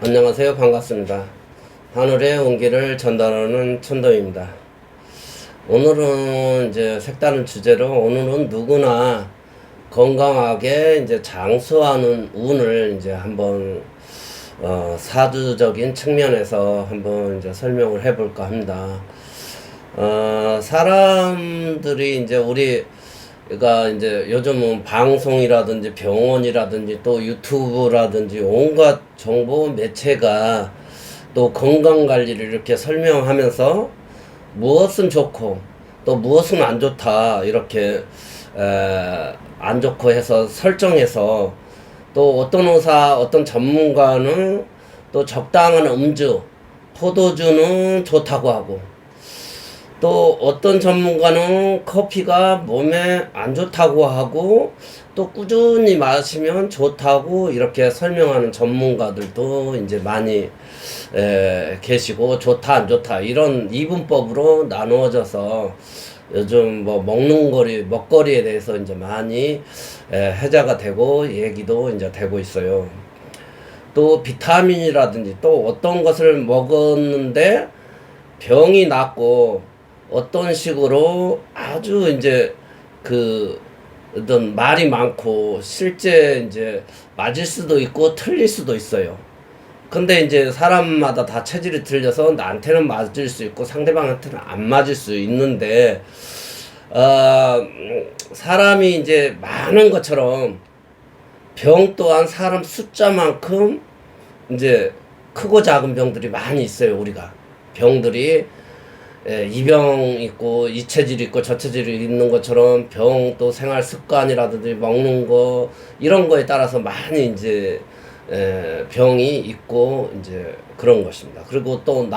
안녕하세요. 반갑습니다. 하늘의 온기를 전달하는 천도입니다. 오늘은 이제 색다른 주제로 오늘은 누구나 건강하게 이제 장수하는 운을 이제 한번 사주적인 측면에서 한번 이제 설명을 해볼까 합니다. 사람들이 이제 우리가 이제 요즘은 방송이라든지 병원이라든지 또 유튜브라든지 온갖 정보 매체가 또 건강 관리를 이렇게 설명하면서 무엇은 좋고 또 무엇은 안 좋다 이렇게 안 좋고 해서 설정해서 또 어떤 의사 어떤 전문가는 또 적당한 음주 포도주는 좋다고 하고 또 어떤 전문가는 커피가 몸에 안 좋다고 하고 또 꾸준히 마시면 좋다고 이렇게 설명하는 전문가들도 이제 많이 계시고 좋다 안 좋다 이런 이분법으로 나누어져서 요즘 뭐 먹거리에 대해서 이제 많이 해자가 되고 얘기도 이제 되고 있어요. 또 비타민이라든지 또 어떤 것을 먹었는데 병이 낫고 어떤 식으로 아주 이제 어떤 말이 많고 실제 이제 맞을 수도 있고 틀릴 수도 있어요. 근데 이제 사람마다 다 체질이 틀려서 나한테는 맞을 수 있고 상대방한테는 안 맞을 수 있는데 사람이 이제 많은 것처럼 병 또한 사람 숫자만큼 이제 크고 작은 병들이 많이 있어요. 우리가 병들이 이병 있고 이 체질 있고 저 체질이 있는 것처럼 병 또 생활 습관이라든지 먹는 거 이런 거에 따라서 많이 이제 병이 있고 이제 그런 것입니다. 그리고 또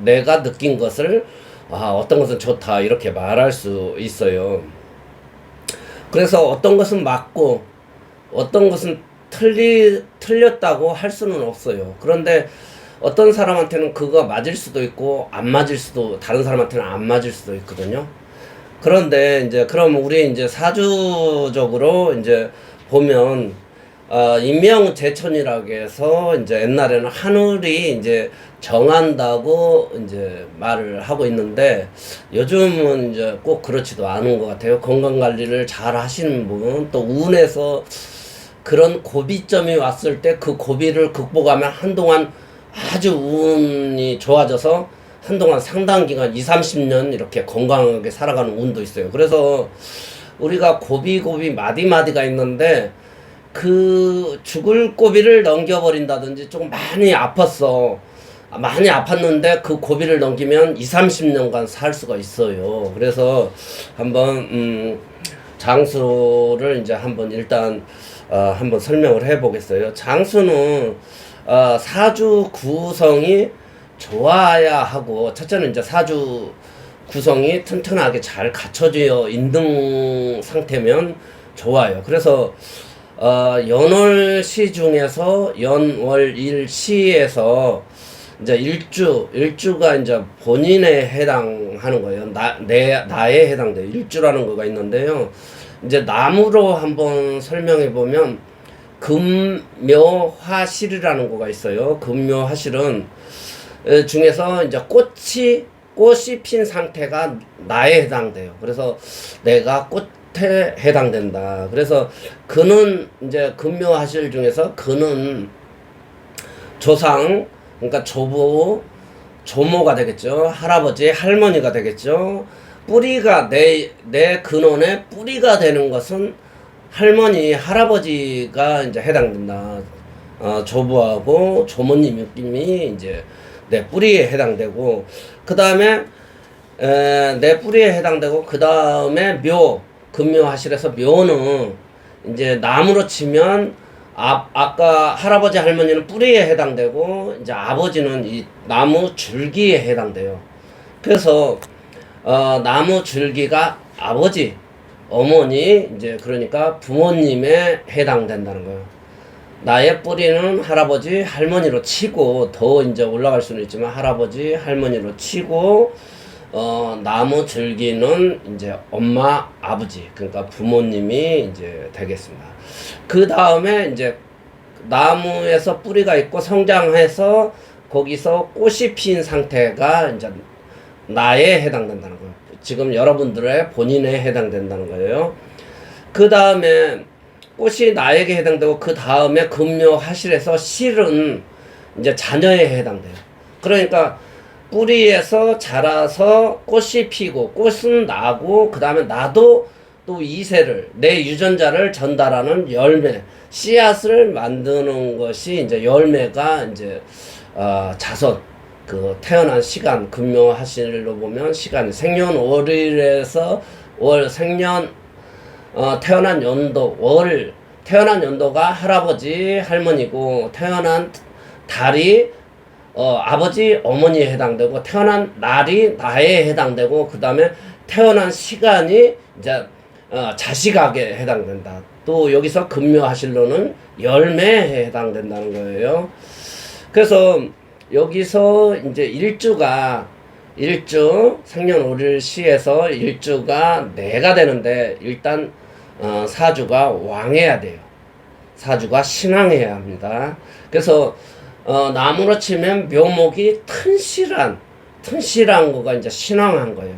내가 느낀 것을 어떤 것은 좋다 이렇게 말할 수 있어요. 그래서 어떤 것은 맞고 어떤 것은 틀렸다고 할 수는 없어요. 그런데 어떤 사람한테는 그거 맞을 수도 있고 안 맞을 수도 다른 사람한테는 안 맞을 수도 있거든요. 그런데 이제 그럼 우리 이제 사주적으로 이제 보면 인명재천이라고 해서 이제 옛날에는 하늘이 이제 정한다고 이제 말을 하고 있는데 요즘은 이제 꼭 그렇지도 않은 것 같아요. 건강 관리를 잘 하시는 분 또 운에서 그런 고비점이 왔을 때 그 고비를 극복하면 한동안 아주 운이 좋아져서 한동안 상당 기간 20-30년 이렇게 건강하게 살아가는 운도 있어요. 그래서 우리가 고비 마디마디가 있는데 그 죽을 고비를 넘겨버린다든지 조금 많이 아팠어. 많이 아팠는데 그 고비를 넘기면 20-30년간 살 수가 있어요. 그래서 한번 장수를 이제 한번 일단 한번 설명을 해 보겠어요. 장수는 사주 구성이 좋아야 하고 첫째는 이제 사주 구성이 튼튼하게 잘 갖춰져 있는 상태면 좋아요. 그래서 연월시 중에서 연월일시에서 이제 일주가 이제 본인에 해당하는 거예요. 나에 해당돼요. 일주라는 거가 있는데요. 이제 나무로 한번 설명해 보면 금묘화실이라는 거가 있어요. 금묘화실은 중에서 이제 꽃이 핀 상태가 나에 해당돼요. 그래서 내가 꽃에 해당된다. 그래서 그는 이제 금묘화실 중에서 그는 조상 그러니까 조모가 되겠죠. 할아버지 할머니가 되겠죠. 뿌리가 내 근원의 뿌리가 되는 것은 할머니, 할아버지가 이제 해당된다. 조부하고 조모님이 이제 내 뿌리에 해당되고, 그 다음에, 내 뿌리에 해당되고, 그 다음에 금묘하실에서 묘는 이제 나무로 치면, 아까 할아버지, 할머니는 뿌리에 해당되고, 이제 아버지는 이 나무 줄기에 해당돼요. 그래서, 나무 줄기가 아버지, 어머니 이제 그러니까 부모님에 해당된다는 거예요. 나의 뿌리는 할아버지 할머니로 치고 더 이제 올라갈 수는 있지만 할아버지 할머니로 치고 나무 줄기는 이제 엄마 아버지 그러니까 부모님이 이제 되겠습니다. 그 다음에 이제 나무에서 뿌리가 있고 성장해서 거기서 꽃이 핀 상태가 이제 나에 해당된다는 거예요. 지금 여러분들의 본인에 해당된다는 거예요. 그 다음에 꽃이 나에게 해당되고 그 다음에 금묘하실에서 실은 이제 자녀에 해당돼요. 그러니까 뿌리에서 자라서 꽃이 피고 꽃은 나고 그 다음에 나도 또 이세를 내 유전자를 전달하는 열매 씨앗을 만드는 것이 이제 열매가 이제 자손 그 태어난 시간 금묘하실로 보면 시간이 생년월일에서 월 생년 태어난 연도 월 태어난 연도가 할아버지 할머니고 태어난 달이 아버지 어머니에 해당되고 태어난 날이 나에 해당되고 그 다음에 태어난 시간이 이제 자식에게 해당된다. 또 여기서 금묘하실로는 열매에 해당된다는 거예요. 그래서 여기서 이제 일주 생년월일 시에서 일주가 내가 되는데 일단 사주가 왕해야 돼요. 사주가 신왕해야 합니다. 그래서 나무로 치면 묘목이 튼실한 거가 이제 신왕한 거예요.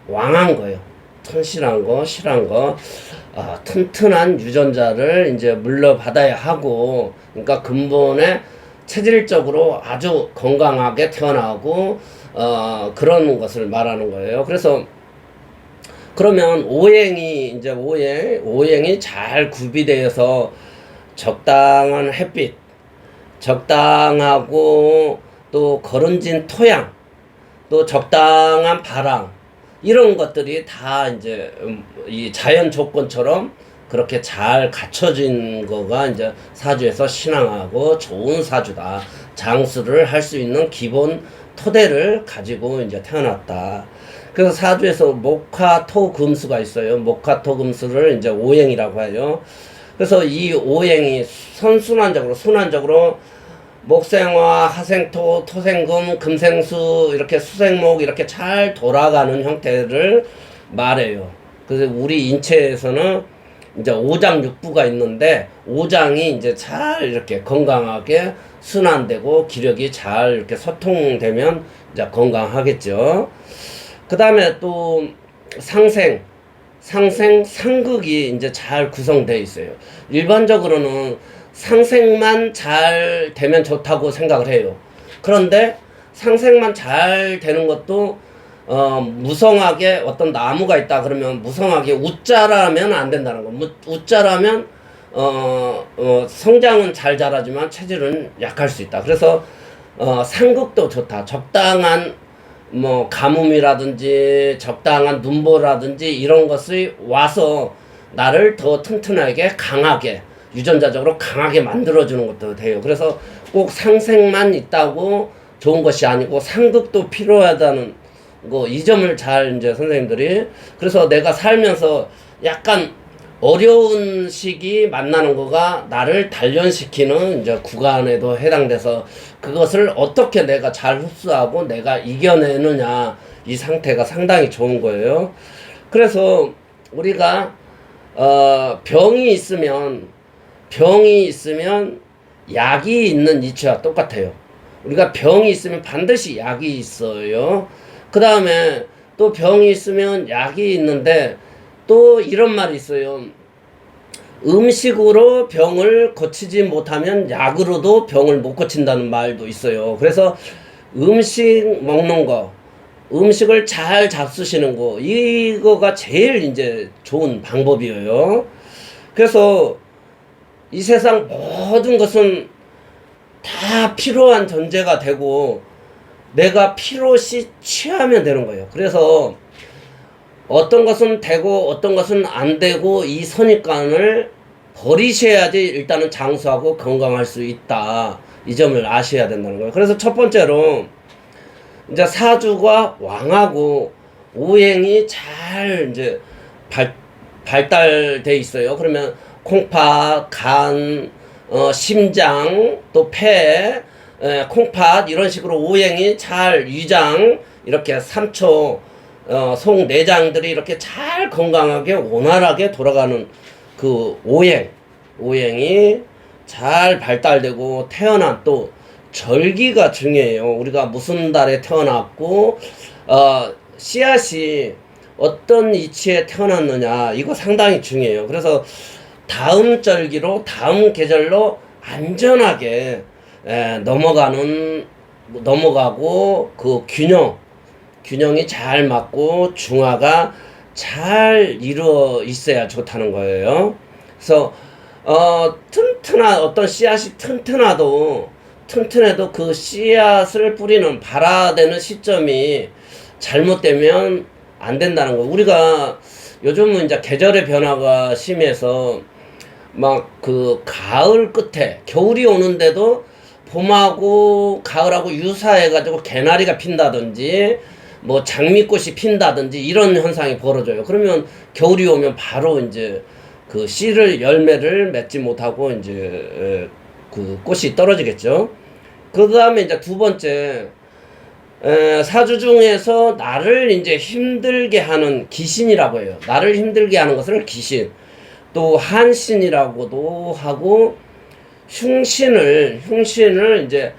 왕한 거예요. 튼실한 거, 실한 거, 튼튼한 유전자를 이제 물려받아야 하고, 그러니까 근본에 체질적으로 아주 건강하게 태어나고, 그런 것을 말하는 거예요. 그래서, 그러면 오행이 잘 구비되어서 적당한 햇빛, 적당하고 또 거른진 토양, 또 적당한 바람, 이런 것들이 다 이제 이 자연 조건처럼 그렇게 잘 갖춰진 거가 이제 사주에서 신앙하고 좋은 사주다. 장수를 할 수 있는 기본 토대를 가지고 이제 태어났다. 그래서 사주에서 목화토금수가 있어요. 목화토금수를 이제 오행이라고 해요. 그래서 이 오행이 순환적으로 목생화, 화생토, 토생금, 금생수 이렇게 수생목 이렇게 잘 돌아가는 형태를 말해요. 그래서 우리 인체에서는 이제 오장육부가 있는데 오장이 이제 잘 이렇게 건강하게 순환되고 기력이 잘 이렇게 소통되면 이제 건강하겠죠. 그 다음에 또 상극이 이제 잘 구성되어 있어요. 일반적으로는 상생만 잘 되면 좋다고 생각을 해요. 그런데 상생만 잘 되는 것도 무성하게 어떤 나무가 있다 그러면 무성하게 우자라면 안 된다는 거. 우자라면 성장은 잘 자라지만 체질은 약할 수 있다. 그래서 상극도 좋다. 적당한 뭐 가뭄이라든지 적당한 눈보라든지 이런 것이 와서 나를 더 튼튼하게 강하게 유전자적으로 강하게 만들어주는 것도 돼요. 그래서 꼭 상생만 있다고 좋은 것이 아니고 상극도 필요하다는 거, 이 점을 잘 이제 선생님들이 그래서 내가 살면서 약간 어려운 시기 만나는 거가 나를 단련시키는 이제 구간에도 해당돼서 그것을 어떻게 내가 잘 흡수하고 내가 이겨내느냐 이 상태가 상당히 좋은 거예요. 그래서 우리가 병이 있으면 약이 있는 이치와 똑같아요. 우리가 병이 있으면 반드시 약이 있어요. 그 다음에 또 병이 있으면 약이 있는데 또 이런 말이 있어요. 음식으로 병을 고치지 못하면 약으로도 병을 못 고친다는 말도 있어요. 그래서 음식 먹는 거, 음식을 잘 잡수시는 거, 이거가 제일 이제 좋은 방법이에요. 그래서 이 세상 모든 것은 다 필요한 존재가 되고 내가 필요시 취하면 되는 거예요. 그래서 어떤 것은 되고 어떤 것은 안 되고 이 선입관을 버리셔야지 일단은 장수하고 건강할 수 있다. 이 점을 아셔야 된다는 거예요. 그래서 첫 번째로 이제 사주가 왕하고 오행이 잘 이제 발달돼 있어요. 그러면 콩팥, 간, 심장, 또 폐, 콩팥 이런 식으로 오행이 잘 위장 이렇게 3초 속 내장들이 이렇게 잘 건강하게 원활하게 돌아가는 그 오행이 잘 발달되고 태어난 또 절기가 중요해요. 우리가 무슨 달에 태어났고 씨앗이 어떤 위치에 태어났느냐 이거 상당히 중요해요. 그래서 다음 절기로 다음 계절로 안전하게 넘어가고 그 균형이 잘 맞고 중화가 잘 이루어 있어야 좋다는 거예요. 그래서 어떤 씨앗이 튼튼해도 그 씨앗을 뿌리는 발화되는 시점이 잘못되면 안 된다는 거. 우리가 요즘은 이제 계절의 변화가 심해서 막 그 가을 끝에 겨울이 오는데도 봄하고 가을하고 유사해가지고 개나리가 핀다든지 뭐 장미꽃이 핀다든지 이런 현상이 벌어져요. 그러면 겨울이 오면 바로 이제 그 씨를 열매를 맺지 못하고 이제 그 꽃이 떨어지겠죠. 그 다음에 이제 두 번째 사주 중에서 나를 이제 힘들게 하는 기신이라고 해요. 나를 힘들게 하는 것을 기신, 또 한신이라고도 하고 흉신을 이제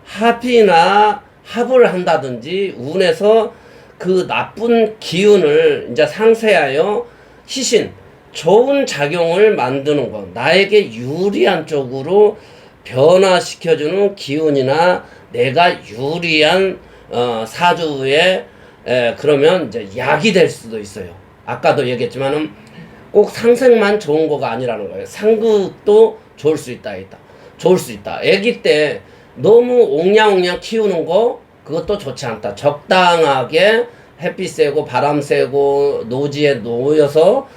합을 한다든지 운에서 그 나쁜 기운을 이제 상쇄하여 희신, 좋은 작용을 만드는 것, 나에게 유리한 쪽으로 변화시켜주는 기운이나 내가 유리한 사주에 그러면 이제 약이 될 수도 있어요. 아까도 얘기했지만은 꼭 상생만 좋은 거가 아니라는 거예요. 상극도 좋을 수 있다. 아기 때 너무 옹냥옹냥 키우는 거 그것도 좋지 않다. 적당하게 햇빛 쐬고 바람 쐬고 노지에 놓여서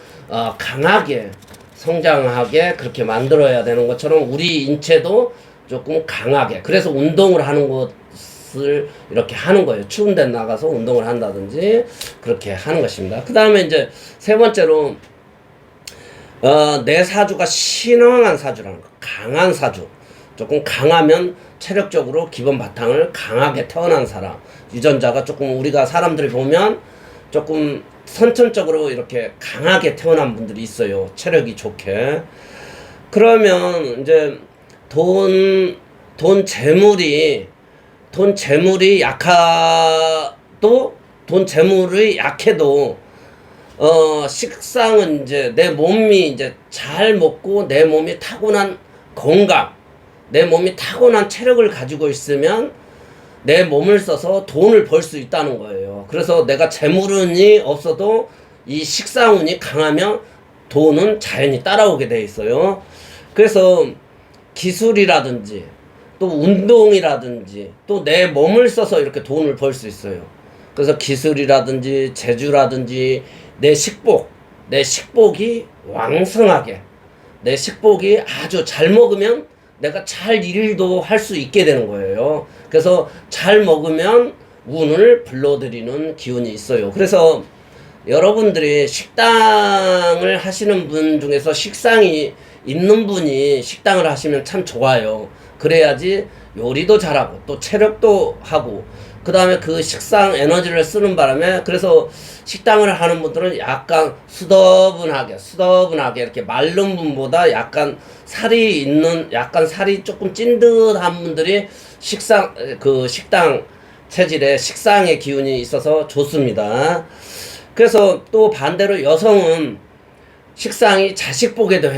강하게 성장하게 그렇게 만들어야 되는 것처럼 우리 인체도 조금 강하게, 그래서 운동을 하는 것을 이렇게 하는 거예요. 추운 데 나가서 운동을 한다든지 그렇게 하는 것입니다. 그 다음에 이제 세 번째로 내 사주가 신왕한 사주라는 거. 강한 사주. 조금 강하면 체력적으로 기본 바탕을 강하게 태어난 사람. 유전자가 조금 우리가 사람들 보면 조금 선천적으로 이렇게 강하게 태어난 분들이 있어요. 체력이 좋게. 그러면 이제 돈 재물이 약해도 식상은 이제 내 몸이 이제 잘 먹고 내 몸이 타고난 건강, 내 몸이 타고난 체력을 가지고 있으면 내 몸을 써서 돈을 벌 수 있다는 거예요. 그래서 내가 재물운이 없어도 이 식상운이 강하면 돈은 자연히 따라오게 돼 있어요. 그래서 기술이라든지 또 운동이라든지 또 내 몸을 써서 이렇게 돈을 벌 수 있어요. 그래서 기술이라든지 재주라든지 내 식복이 왕성하게, 내 식복이 아주 잘 먹으면 내가 잘 일도 할 수 있게 되는 거예요. 그래서 잘 먹으면 운을 불러들이는 기운이 있어요. 그래서 여러분들이 식당을 하시는 분 중에서 식상이 있는 분이 식당을 하시면 참 좋아요. 그래야지 요리도 잘하고 또 체력도 하고 그 다음에 그 식상 에너지를 쓰는 바람에, 그래서 식당을 하는 분들은 약간 수더분하게 이렇게 마른 분보다 약간 살이 조금 찐득한 분들이 식당 체질에 식상의 기운이 있어서 좋습니다. 그래서 또 반대로 여성은 식상이 자식복에도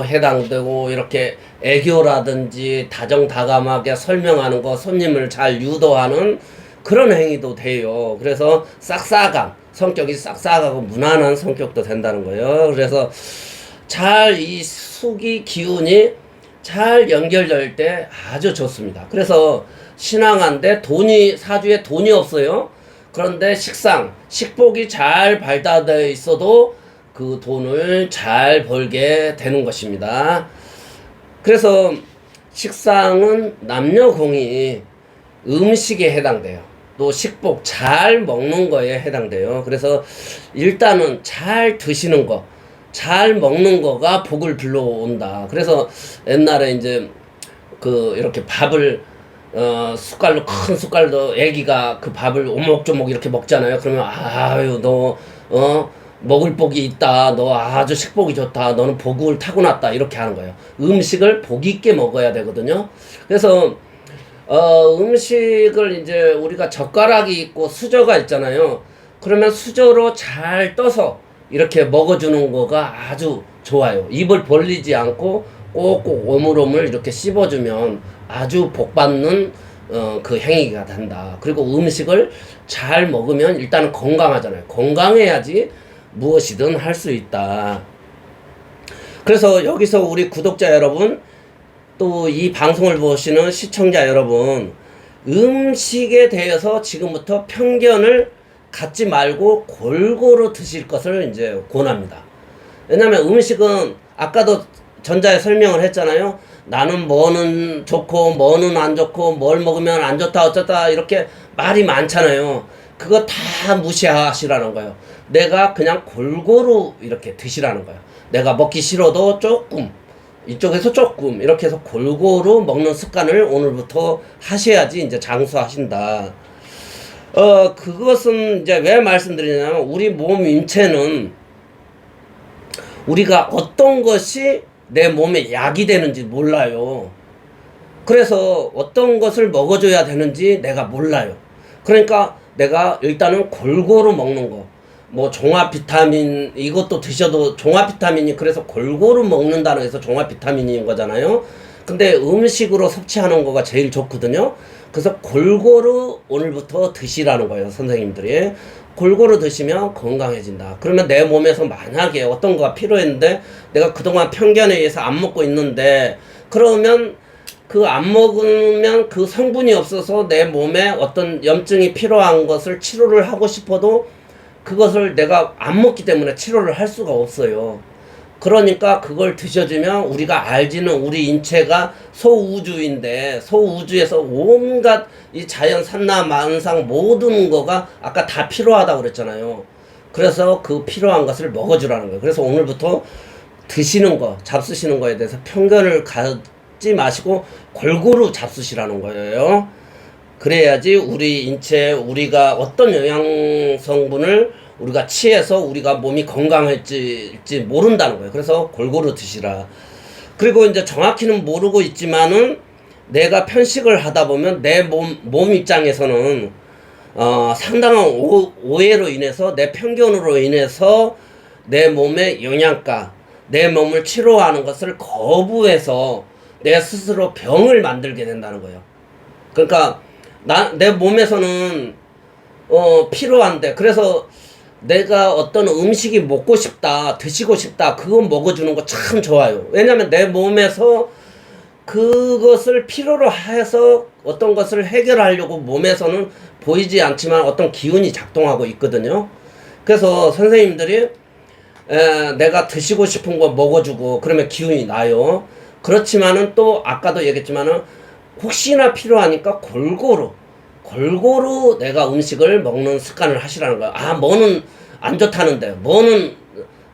해당되고 이렇게 애교라든지 다정다감하게 설명하는 거, 손님을 잘 유도하는 그런 행위도 돼요. 그래서 성격이 싹싹하고 무난한 성격도 된다는 거예요. 그래서 잘 이 수기 기운이 잘 연결될 때 아주 좋습니다. 그래서 신앙한데 사주에 돈이 없어요. 그런데 식복이 잘 발달되어 있어도 그 돈을 잘 벌게 되는 것입니다. 그래서 식상은 남녀공이 음식에 해당돼요. 또 식복 잘 먹는 거에 해당돼요. 그래서 일단은 잘 드시는 거, 잘 먹는 거가 복을 불러온다. 그래서 옛날에 이제 이렇게 밥을 큰 숟갈로 애기가 그 밥을 오목조목 이렇게 먹잖아요. 그러면 아유 먹을 복이 있다. 너 아주 식복이 좋다. 너는 복을 타고났다. 이렇게 하는 거예요. 음식을 복 있게 먹어야 되거든요. 그래서 음식을 이제 우리가 젓가락이 있고 수저가 있잖아요. 그러면 수저로 잘 떠서 이렇게 먹어주는 거가 아주 좋아요. 입을 벌리지 않고 꼭꼭 오물오물 이렇게 씹어주면 아주 복받는 그 행위가 된다. 그리고 음식을 잘 먹으면 일단은 건강하잖아요. 건강해야지 무엇이든 할 수 있다. 그래서 여기서 우리 구독자 여러분, 또 이 방송을 보시는 시청자 여러분, 음식에 대해서 지금부터 편견을 갖지 말고 골고루 드실 것을 이제 권합니다. 왜냐면 음식은 아까도 전자에 설명을 했잖아요. 나는 뭐는 좋고 뭐는 안 좋고 뭘 먹으면 안 좋다 어쩌다 이렇게 말이 많잖아요. 그거 다 무시하시라는 거예요. 내가 그냥 골고루 이렇게 드시라는 거예요. 내가 먹기 싫어도 조금, 이쪽에서 조금 이렇게 해서 골고루 먹는 습관을 오늘부터 하셔야지 이제 장수하신다. 그것은 이제 왜 말씀드리냐면, 우리 몸 인체는 우리가 어떤 것이 내 몸에 약이 되는지 몰라요. 그래서 어떤 것을 먹어줘야 되는지 내가 몰라요. 그러니까 내가 일단은 골고루 먹는 거, 뭐 종합 비타민 이것도 드셔도 종합 비타민이, 그래서 골고루 먹는다는 해서 종합 비타민인 거잖아요. 근데 음식으로 섭취하는 거가 제일 좋거든요. 그래서 골고루 오늘부터 드시라는 거예요, 선생님들이. 골고루 드시면 건강해진다. 그러면 내 몸에서 만약에 어떤 거가 필요했는데 내가 그동안 편견에 의해서 안 먹고 있는데, 그러면 그 안 먹으면 그 성분이 없어서 내 몸에 어떤 염증이 필요한 것을 치료를 하고 싶어도 그것을 내가 안 먹기 때문에 치료를 할 수가 없어요. 그러니까 그걸 드셔주면, 우리가 알지는 우리 인체가 소우주인데, 소우주에서 온갖 이 자연 산나 만상 모든 거가 아까 다 필요하다고 그랬잖아요. 그래서 그 필요한 것을 먹어주라는 거예요. 그래서 오늘부터 드시는 거, 잡수시는 거에 대해서 편견을 갖지 마시고 골고루 잡수시라는 거예요. 그래야지 우리 인체, 우리가 어떤 영양 성분을 우리가 취해서 우리가 몸이 건강할지 모른다는 거예요. 그래서 골고루 드시라. 그리고 이제 정확히는 모르고 있지만은 내가 편식을 하다 보면 내 몸 입장에서는 상당한 오해로 인해서, 내 편견으로 인해서 내 몸의 영양가, 내 몸을 치료하는 것을 거부해서 내 스스로 병을 만들게 된다는 거예요. 그러니까 내 몸에서는 필요한데, 그래서 내가 어떤 음식이 먹고 싶다, 드시고 싶다, 그거 먹어주는 거 참 좋아요. 왜냐면 내 몸에서 그것을 필요로 해서 어떤 것을 해결하려고 몸에서는 보이지 않지만 어떤 기운이 작동하고 있거든요. 그래서 선생님들이 내가 드시고 싶은 거 먹어주고 그러면 기운이 나요. 그렇지만은 또 아까도 얘기했지만은 혹시나 필요하니까 골고루 내가 음식을 먹는 습관을 하시라는 거야. 아, 뭐는 안 좋다는데, 뭐는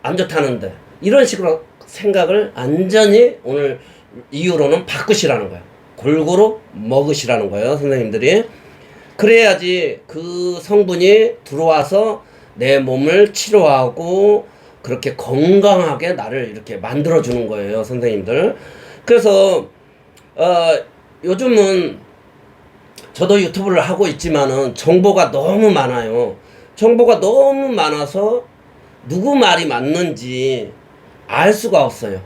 안 좋다는데, 이런 식으로 생각을 완전히 오늘 이후로는 바꾸시라는 거야. 골고루 먹으시라는 거예요, 선생님들이. 그래야지 그 성분이 들어와서 내 몸을 치료하고 그렇게 건강하게 나를 이렇게 만들어주는 거예요, 선생님들. 그래서 요즘은 저도 유튜브를 하고 있지만은 정보가 너무 많아요. 정보가 너무 많아서 누구 말이 맞는지 알 수가 없어요.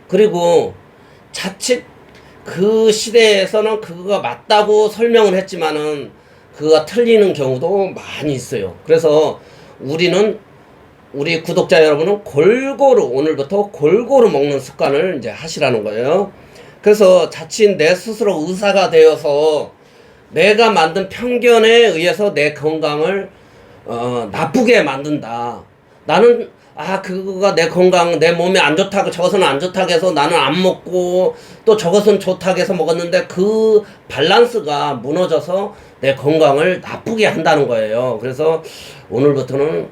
그리고 자칫 그 시대에서는 그거가 맞다고 설명을 했지만은 그거가 틀리는 경우도 많이 있어요. 그래서 우리 구독자 여러분은 오늘부터 골고루 먹는 습관을 이제 하시라는 거예요. 그래서 자칫 내 스스로 의사가 되어서 내가 만든 편견에 의해서 내 건강을 나쁘게 만든다. 나는 그거가 내 건강, 내 몸에 안 좋다고, 저것은 안 좋다고 해서 나는 안 먹고, 또 저것은 좋다고 해서 먹었는데 그 밸런스가 무너져서 내 건강을 나쁘게 한다는 거예요. 그래서 오늘부터는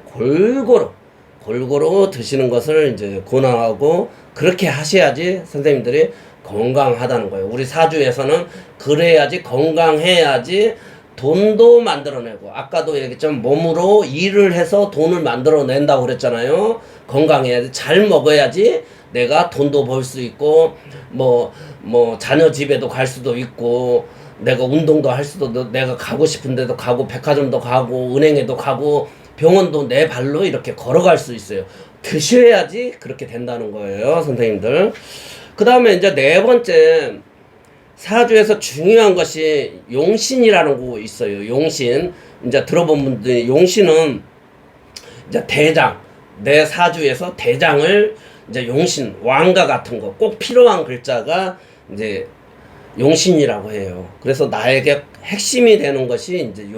골고루 드시는 것을 이제 권하고, 그렇게 하셔야지 선생님들이 건강하다는 거예요. 우리 사주에서는 그래야지, 건강해야지 돈도 만들어내고, 아까도 얘기했지만 몸으로 일을 해서 돈을 만들어낸다고 그랬잖아요. 건강해야지, 잘 먹어야지 내가 돈도 벌 수 있고, 자녀 집에도 갈 수도 있고, 내가 운동도 할 수도, 내가 가고 싶은 데도 가고, 백화점도 가고, 은행에도 가고, 병원도 내 발로 이렇게 걸어갈 수 있어요. 드셔야지 그렇게 된다는 거예요, 선생님들. 그 다음에 이제 네 번째, 사주에서 중요한 것이 용신이라는 거 있어요. 용신. 이제 들어본 분들이, 용신은 이제 대장, 내 사주에서 대장을 이제 용신, 왕과 같은 거 꼭 필요한 글자가 이제 용신이라고 해요. 그래서 나에게 핵심이 되는 것이 이제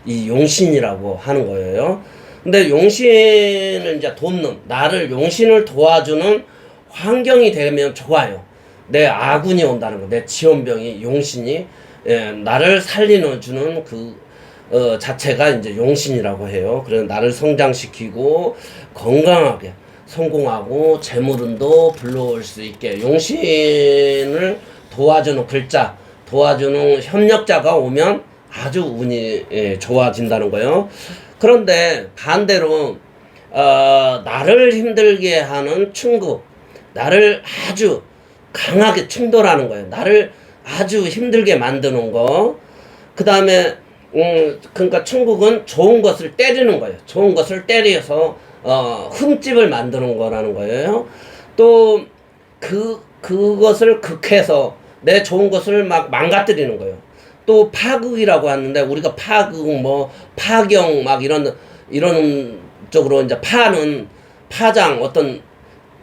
이 용신이라고 하는 거예요. 근데 용신을 이제 돕는, 나를 용신을 도와주는 환경이 되면 좋아요. 내 아군이 온다는 거, 내 지원병이, 용신이, 나를 살리는 자체가 이제 용신이라고 해요. 그래서 나를 성장시키고 건강하게 성공하고 재물운도 불러올 수 있게 용신을 도와주는 글자, 도와주는 협력자가 오면 아주 운이 좋아진다는 거예요. 그런데 반대로 나를 힘들게 하는 충고, 나를 아주 강하게 충돌하는 거예요. 나를 아주 힘들게 만드는 거. 그 다음에 그러니까 충국은 좋은 것을 때리는 거예요. 좋은 것을 때려서 흠집을 만드는 거라는 거예요. 또 그것을 극해서 내 좋은 것을 막 망가뜨리는 거예요. 또 파극이라고 하는데, 우리가 파극, 파경, 막 이런 쪽으로 이제 파장, 어떤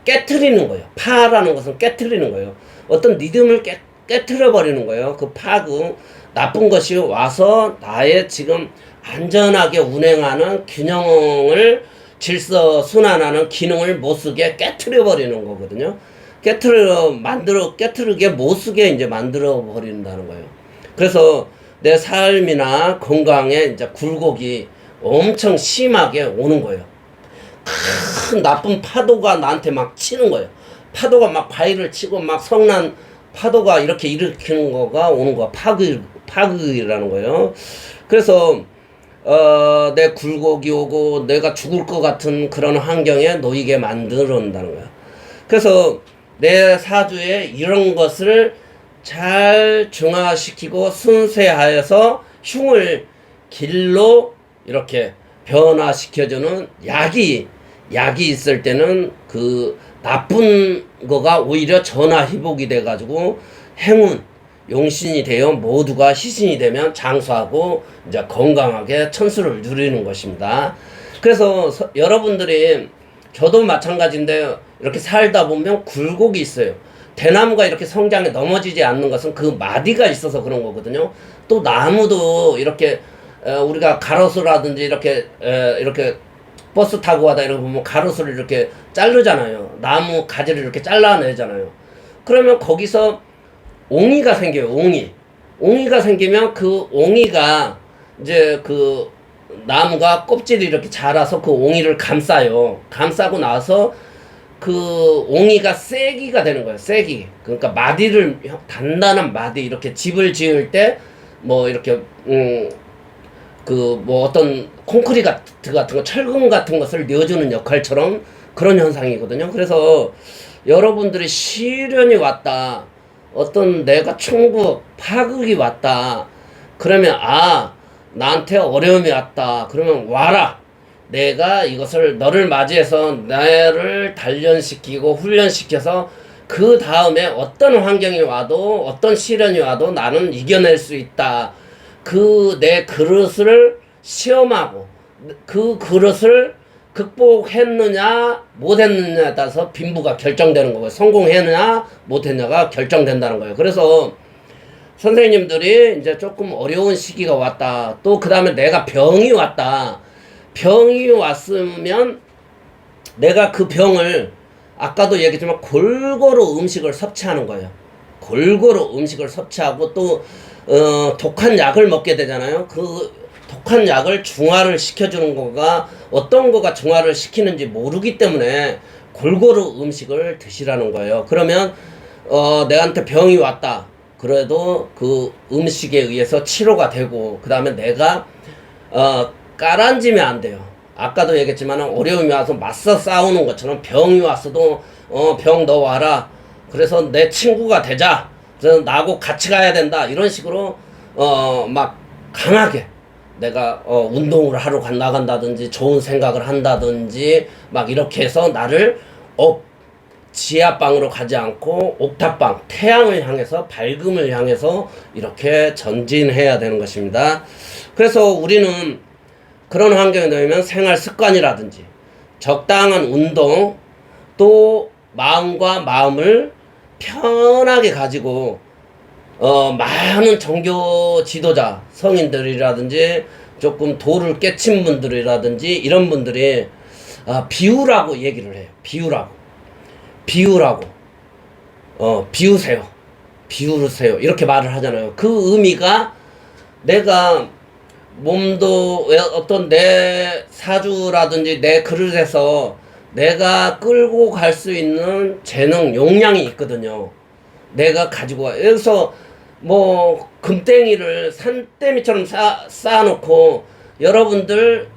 깨트리는 거예요. 파라는 것은 깨트리는 거예요. 어떤 리듬을 깨트려 버리는 거예요. 그 파극, 나쁜 것이 와서 나의 지금 안전하게 운행하는 균형을, 질서 순환하는 기능을 못 쓰게 깨트려 버리는 거거든요. 깨트르게 못 쓰게 이제 만들어 버린다는 거예요. 그래서 내 삶이나 건강에 이제 굴곡이 엄청 심하게 오는 거예요. 큰 나쁜 파도가 나한테 막 치는 거예요. 파도가 막 바위를 치고 막 성난 파도가 이렇게 일으키는 거가 오는 거야. 파극이라는 거예요. 그래서 내 굴곡이 오고 내가 죽을 것 같은 그런 환경에 놓이게 만들어낸다는 거야. 그래서 내 사주에 이런 것을 잘 중화시키고 순쇄하여서 흉을 길로 이렇게 변화시켜주는 약이 있을 때는 그 나쁜 거가 오히려 전화위복이 돼가지고 행운, 용신이 되어 모두가 희신이 되면 장수하고 이제 건강하게 천수를 누리는 것입니다. 그래서 여러분들이, 저도 마찬가지인데, 이렇게 살다 보면 굴곡이 있어요. 대나무가 이렇게 성장해 넘어지지 않는 것은 그 마디가 있어서 그런 거거든요. 또 나무도 이렇게 우리가 가로수라든지 이렇게 버스 타고 가다 이렇게 보면 가로수를 이렇게 자르잖아요. 나무 가지를 이렇게 잘라내잖아요. 그러면 거기서 옹이가 생겨요. 옹이가 생기면 그 옹이가 이제 그 나무가 껍질이 이렇게 자라서 그 옹이를 감싸요. 감싸고 나서 그 옹이가 쐐기가 되는 거예요. 쐐기. 그러니까 마디를, 단단한 마디, 이렇게 집을 지을 때 이렇게 어떤 콘크리트 같은 거, 철근 같은 것을 넣어주는 역할처럼 그런 현상이거든요. 그래서 여러분들이 시련이 왔다, 어떤 내가 충국, 파극이 왔다, 그러면 나한테 어려움이 왔다, 그러면 와라. 내가 너를 맞이해서 나를 단련시키고 훈련시켜서 그 다음에 어떤 환경이 와도, 어떤 시련이 와도 나는 이겨낼 수 있다. 내 그릇을 시험하고 그 그릇을 극복했느냐 못했느냐에 따라서 빈부가 결정되는 거고요. 성공했느냐 못했느냐가 결정된다는 거예요. 그래서 선생님들이 이제 조금 어려운 시기가 왔다, 또 그 다음에 내가 병이 왔다, 병이 왔으면 내가 그 병을, 아까도 얘기했지만 골고루 음식을 섭취하는 거예요. 골고루 음식을 섭취하고 또 독한 약을 먹게 되잖아요. 그 독한 약을 중화를 시켜주는 거가, 어떤 거가 중화를 시키는지 모르기 때문에 골고루 음식을 드시라는 거예요. 그러면 내한테 병이 왔다, 그래도 그 음식에 의해서 치료가 되고, 그 다음에 내가 까란지면 안 돼요. 아까도 얘기했지만 어려움이 와서 맞서 싸우는 것처럼 병이 왔어도 병 너 와라. 그래서 내 친구가 되자. 그래서 나하고 같이 가야 된다. 이런 식으로 막 강하게 내가 운동을 하러 나간다든지 좋은 생각을 한다든지 막 이렇게 해서 나를 지하방으로 가지 않고 옥탑방, 태양을 향해서, 밝음을 향해서 이렇게 전진해야 되는 것입니다. 그래서 우리는 그런 환경에 놓이면 생활 습관이라든지 적당한 운동, 또 마음과 마음을 편하게 가지고 많은 종교 지도자, 성인들이라든지 조금 도를 깨친 분들이라든지 이런 분들이 비우라고 얘기를 해요. 비우라고 비우세요. 비우세요. 이렇게 말을 하잖아요. 그 의미가 내가 몸도 어떤 내 사주라든지 내 그릇에서 내가 끌고 갈 수 있는 재능, 용량이 있거든요. 내가 가지고 와. 여기서 뭐 금땡이를 산더미처럼 쌓아놓고 여러분들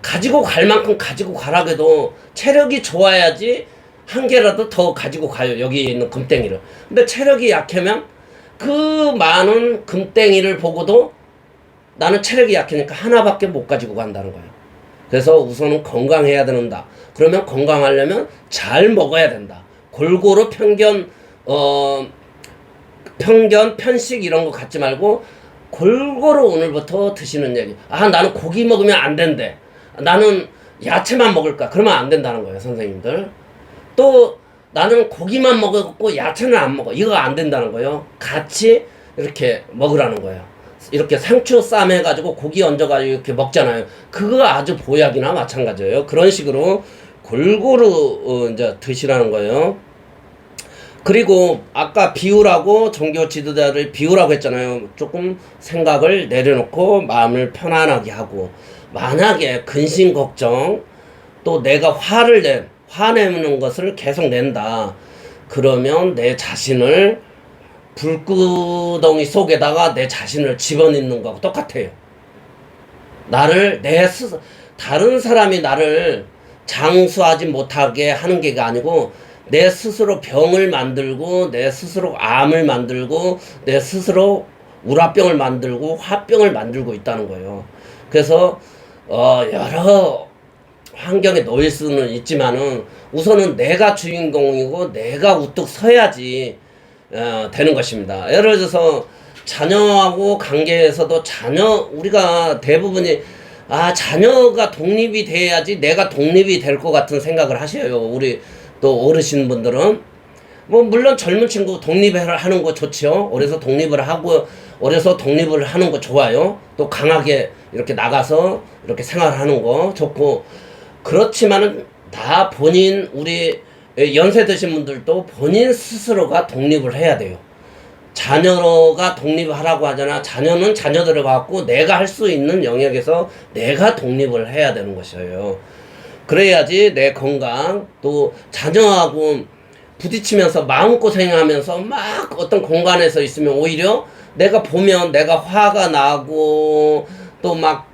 가지고 갈 만큼 가지고 가라고도 체력이 좋아야지 한 개라도 더 가지고 가요. 여기 있는 금땡이를. 근데 체력이 약하면 그 많은 금땡이를 보고도 나는 체력이 약하니까 하나밖에 못 가지고 간다는 거예요. 그래서 우선은 건강해야 된다. 그러면 건강하려면 잘 먹어야 된다. 골고루 편식 이런 거 갖지 말고 골고루 오늘부터 드시는 얘기. 나는 고기 먹으면 안 된대. 나는 야채만 먹을까? 그러면 안 된다는 거예요, 선생님들. 또 나는 고기만 먹었고 야채는 안 먹어. 이거 안 된다는 거예요. 같이 이렇게 먹으라는 거예요. 이렇게 상추 쌈 해가지고 고기 얹어가지고 이렇게 먹잖아요. 그거 아주 보약이나 마찬가지예요. 그런 식으로 골고루 이제 드시라는 거예요. 그리고 아까 비우라고, 종교 지도자를 비우라고 했잖아요. 조금 생각을 내려놓고 마음을 편안하게 하고, 만약에 근심 걱정, 또 내가 화내는 것을 계속 낸다. 그러면 내 자신을 불구덩이 속에다가 내 자신을 집어넣는 거하고 똑같아요. 다른 사람이 나를 장수하지 못하게 하는 게 아니고, 내 스스로 병을 만들고, 내 스스로 암을 만들고, 내 스스로 우라병을 만들고, 화병을 만들고 있다는 거예요. 그래서 여러 환경에 놓일 수는 있지만은 우선은 내가 주인공이고 내가 우뚝 서야지 되는 것입니다. 예를 들어서 자녀하고 관계에서도 우리가 대부분이 자녀가 독립이 돼야지 내가 독립이 될 것 같은 생각을 하셔요. 우리 또 어르신분들은 뭐 물론 젊은 친구 독립하는 거 좋죠. 어려서 독립을 하는 거 좋아요. 또 강하게 이렇게 나가서 이렇게 생활하는 거 좋고, 그렇지만은 우리 연세 드신 분들도 본인 스스로가 독립을 해야 돼요. 자녀가 독립하라고 하잖아. 자녀는 자녀들을 갖고 내가 할 수 있는 영역에서 내가 독립을 해야 되는 것이에요. 그래야지 내 건강, 또 자녀하고 부딪히면서 마음고생하면서 막 어떤 공간에서 있으면 오히려 내가 보면 내가 화가 나고 또 막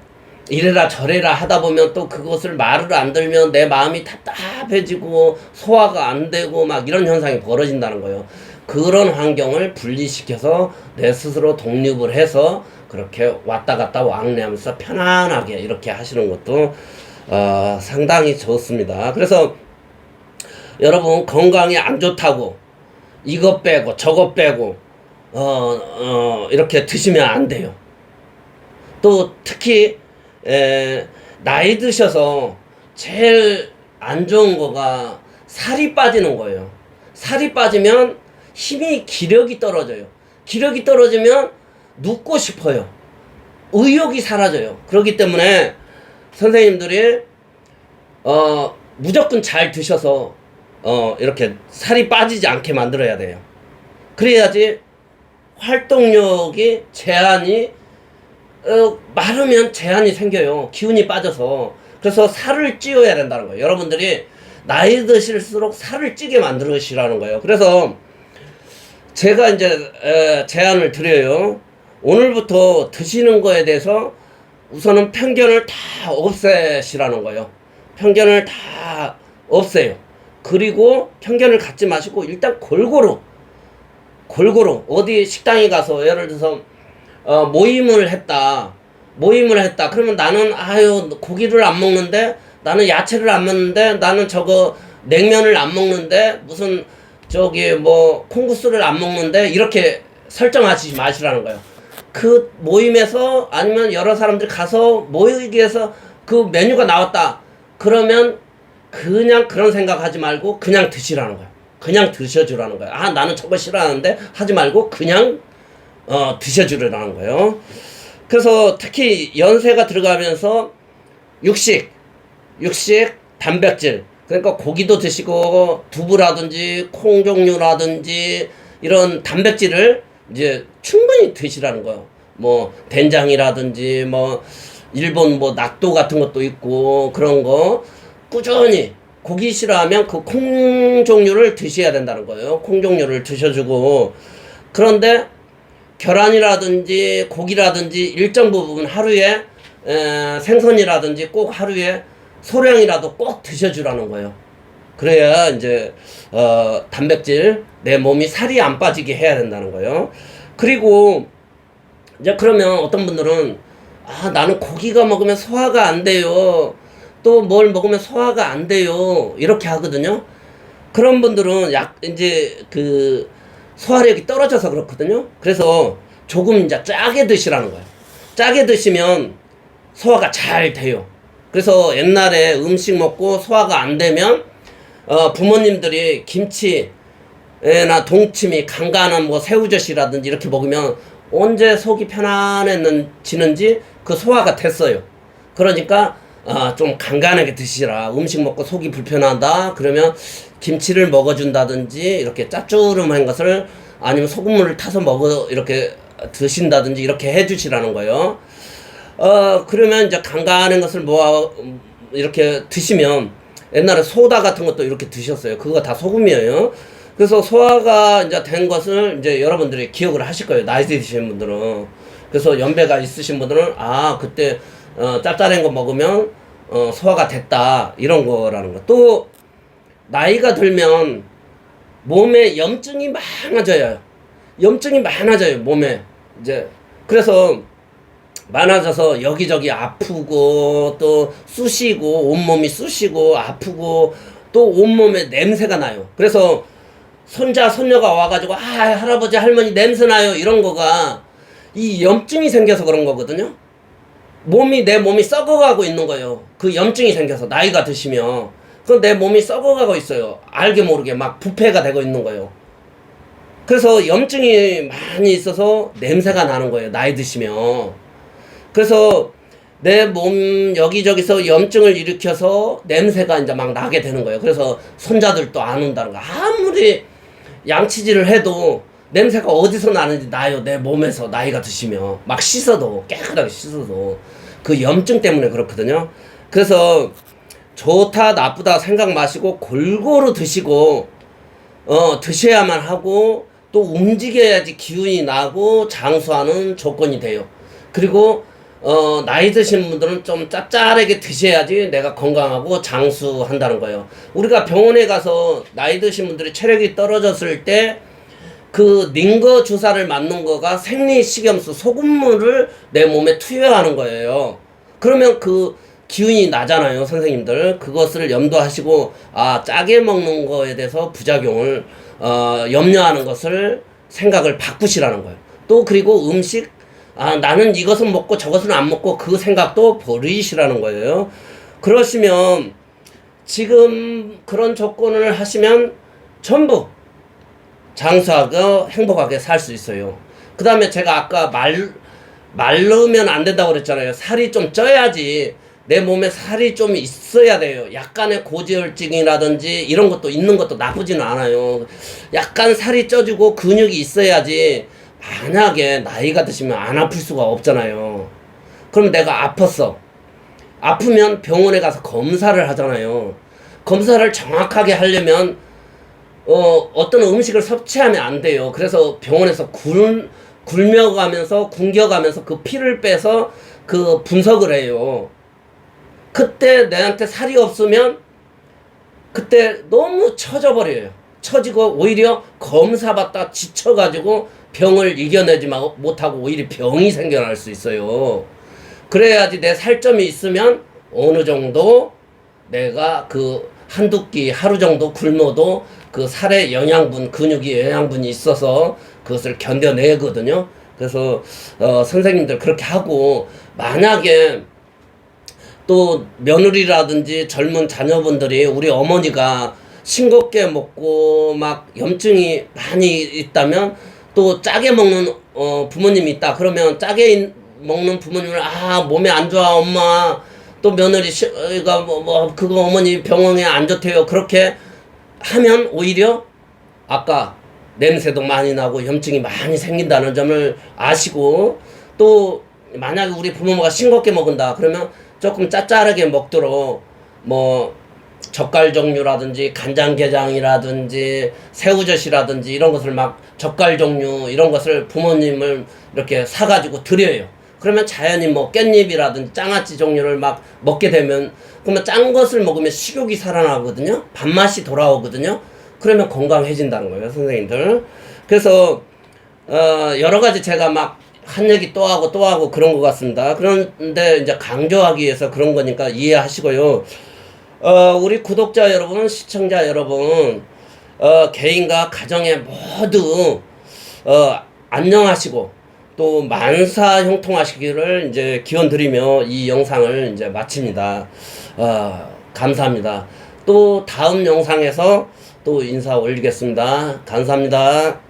이래라 저래라 하다 보면 또 그것을 말을 안 들면 내 마음이 답답해지고 소화가 안 되고 막 이런 현상이 벌어진다는 거예요. 그런 환경을 분리시켜서 내 스스로 독립을 해서 그렇게 왔다 갔다 왕래하면서 편안하게 이렇게 하시는 것도 상당히 좋습니다. 그래서 여러분 건강이 안 좋다고 이것 빼고 저것 빼고 이렇게 드시면 안 돼요. 또 특히 나이 드셔서 제일 안 좋은 거가 살이 빠지는 거예요. 살이 빠지면 기력이 떨어져요. 기력이 떨어지면 눕고 싶어요. 의욕이 사라져요. 그렇기 때문에 선생님들이 무조건 잘 드셔서 이렇게 살이 빠지지 않게 만들어야 돼요. 그래야지 활동력이 마르면 제한이 생겨요. 기운이 빠져서. 그래서 살을 찌워야 된다는 거예요. 여러분들이 나이 드실수록 살을 찌게 만들으시라는 거예요. 그래서 제가 이제 제안을 드려요. 오늘부터 드시는 거에 대해서 우선은 편견을 다 없애시라는 거예요. 편견을 다 없애요. 그리고 편견을 갖지 마시고 일단 골고루 어디 식당에 가서 예를 들어서 모임을 했다. 그러면 나는 아유 고기를 안 먹는데, 나는 야채를 안 먹는데, 나는 저거 냉면을 안 먹는데, 무슨 저기 뭐 콩국수를 안 먹는데, 이렇게 설정하지 마시라는 거예요. 그 모임에서 아니면 여러 사람들이 가서 모이기 위해서 그 메뉴가 나왔다. 그러면 그냥 그런 생각하지 말고 그냥 드시라는 거예요. 그냥 드셔주라는 거예요. 아 나는 저거 싫어하는데 하지 말고 그냥 드셔주라는 거예요. 그래서 특히 연세가 들어가면서 육식, 단백질, 그러니까 고기도 드시고 두부라든지 콩 종류라든지 이런 단백질을 이제 충분히 드시라는 거예요. 뭐 된장이라든지 뭐 일본 뭐 낙도 같은 것도 있고 그런 거 꾸준히, 고기 싫어하면 그 콩 종류를 드셔야 된다는 거예요. 콩 종류를 드셔주고, 그런데 계란이라든지 고기라든지 일정 부분 하루에 생선이라든지 꼭 하루에 소량이라도 꼭 드셔주라는 거예요. 그래야 이제 단백질, 내 몸이 살이 안 빠지게 해야 된다는 거예요. 그리고 이제 그러면 어떤 분들은 아 나는 고기가 먹으면 소화가 안 돼요. 또 뭘 먹으면 소화가 안 돼요. 이렇게 하거든요. 그런 분들은 이제 그 소화력이 떨어져서 그렇거든요. 그래서 조금 이제 짜게 드시라는 거예요. 짜게 드시면 소화가 잘 돼요. 그래서 옛날에 음식 먹고 소화가 안 되면 부모님들이 김치나 동치미, 간간한 뭐 새우젓이라든지 이렇게 먹으면 언제 속이 편안해지는지 그 소화가 됐어요. 그러니까 좀 간간하게 드시라. 음식 먹고 속이 불편하다 그러면 김치를 먹어준다든지, 이렇게 짭조름한 것을 아니면 소금물을 타서 이렇게 드신다든지 이렇게 해주시라는 거예요. 그러면 이제 간간한 것을 이렇게 드시면, 옛날에 소다 같은 것도 이렇게 드셨어요. 그거 다 소금이에요. 그래서 소화가 이제 된 것을 이제 여러분들이 기억을 하실 거예요. 나이 드신 분들은. 그래서 연배가 있으신 분들은 그때 짭짤한 거 먹으면 소화가 됐다, 이런 거라는 거. 또 나이가 들면 몸에 염증이 많아져요. 몸에 이제. 그래서 많아져서 여기저기 아프고 또 쑤시고, 온몸이 쑤시고 아프고 또 온몸에 냄새가 나요. 그래서 손자 손녀가 와가지고 할아버지 할머니 냄새 나요, 이런 거가 이 염증이 생겨서 그런 거거든요. 내 몸이 썩어가고 있는 거예요. 그 염증이 생겨서 나이가 드시면 내 몸이 썩어가고 있어요. 알게 모르게 막 부패가 되고 있는 거예요. 그래서 염증이 많이 있어서 냄새가 나는 거예요, 나이 드시면. 그래서 내 몸 여기저기서 염증을 일으켜서 냄새가 이제 막 나게 되는 거예요. 그래서 손자들도 안 온다는 거. 아무리 양치질을 해도 냄새가 어디서 나는지 나요, 내 몸에서. 나이가 드시면 막 깨끗하게 씻어도 그 염증 때문에 그렇거든요. 그래서 좋다 나쁘다 생각 마시고 골고루 드시고 드셔야만 하고, 또 움직여야지 기운이 나고 장수하는 조건이 돼요. 그리고 나이 드신 분들은 좀 짭짤하게 드셔야지 내가 건강하고 장수한다는 거예요. 우리가 병원에 가서 나이 드신 분들이 체력이 떨어졌을 때 그 링거 주사를 맞는 거가 생리식염수, 소금물을 내 몸에 투여하는 거예요. 그러면 그 기운이 나잖아요, 선생님들. 그것을 염두하시고 짜게 먹는 거에 대해서 부작용을 염려하는 것을 생각을 바꾸시라는 거예요. 또 그리고 음식, 나는 이것은 먹고 저것은 안 먹고, 그 생각도 버리시라는 거예요. 그러시면 지금 그런 조건을 하시면 전부 장수하고 행복하게 살 수 있어요. 그 다음에 제가 아까 마르면 안 된다고 그랬잖아요. 살이 좀 쪄야지, 내 몸에 살이 좀 있어야 돼요. 약간의 고지혈증이라든지 이런 것도 있는 것도 나쁘지는 않아요. 약간 살이 쪄지고 근육이 있어야지. 만약에 나이가 드시면 안 아플 수가 없잖아요. 그럼 내가 아프면 병원에 가서 검사를 하잖아요. 검사를 정확하게 하려면 어떤 음식을 섭취하면 안 돼요. 그래서 병원에서 굶겨가면서 굶겨가면서 그 피를 빼서 그 분석을 해요. 그때 내한테 살이 없으면 그때 너무 처져버려요. 처지고 오히려 검사받다 지쳐가지고 병을 이겨내지 못하고 오히려 병이 생겨날 수 있어요. 그래야지 내 살점이 있으면 어느 정도 내가 그 한두 끼 하루 정도 굶어도 그 살에 영양분, 근육이 영양분이 있어서 그것을 견뎌내거든요. 그래서 선생님들 그렇게 하고, 만약에 또 며느리라든지 젊은 자녀분들이 우리 어머니가 싱겁게 먹고 막 염증이 많이 있다면, 또 짜게 먹는 부모님이 있다 그러면 짜게 먹는 부모님을, 몸에 안 좋아 엄마, 또 며느리가 그거 어머니 병원에 안 좋대요, 그렇게 하면 오히려 아까 냄새도 많이 나고 염증이 많이 생긴다는 점을 아시고, 또 만약에 우리 부모가 싱겁게 먹은다 그러면 조금 짭짤하게 먹도록 뭐 젓갈 종류라든지 간장게장이라든지 새우젓이라든지 이런 것을 막 젓갈 종류 이런 것을 부모님을 이렇게 사가지고 드려요. 그러면 자연히 뭐 깻잎이라든지 장아찌 종류를 막 먹게 되면, 그러면 짠 것을 먹으면 식욕이 살아나거든요. 밥맛이 돌아오거든요. 그러면 건강해진다는 거예요, 선생님들. 그래서 여러 가지 제가 막 한 얘기 또 하고 그런 것 같습니다. 그런데 이제 강조하기 위해서 그런 거니까 이해하시고요. 우리 구독자 여러분, 시청자 여러분, 개인과 가정에 모두 안녕하시고 또 만사 형통하시기를 이제 기원 드리며 이 영상을 이제 마칩니다. 감사합니다. 또 다음 영상에서 또 인사 올리겠습니다. 감사합니다.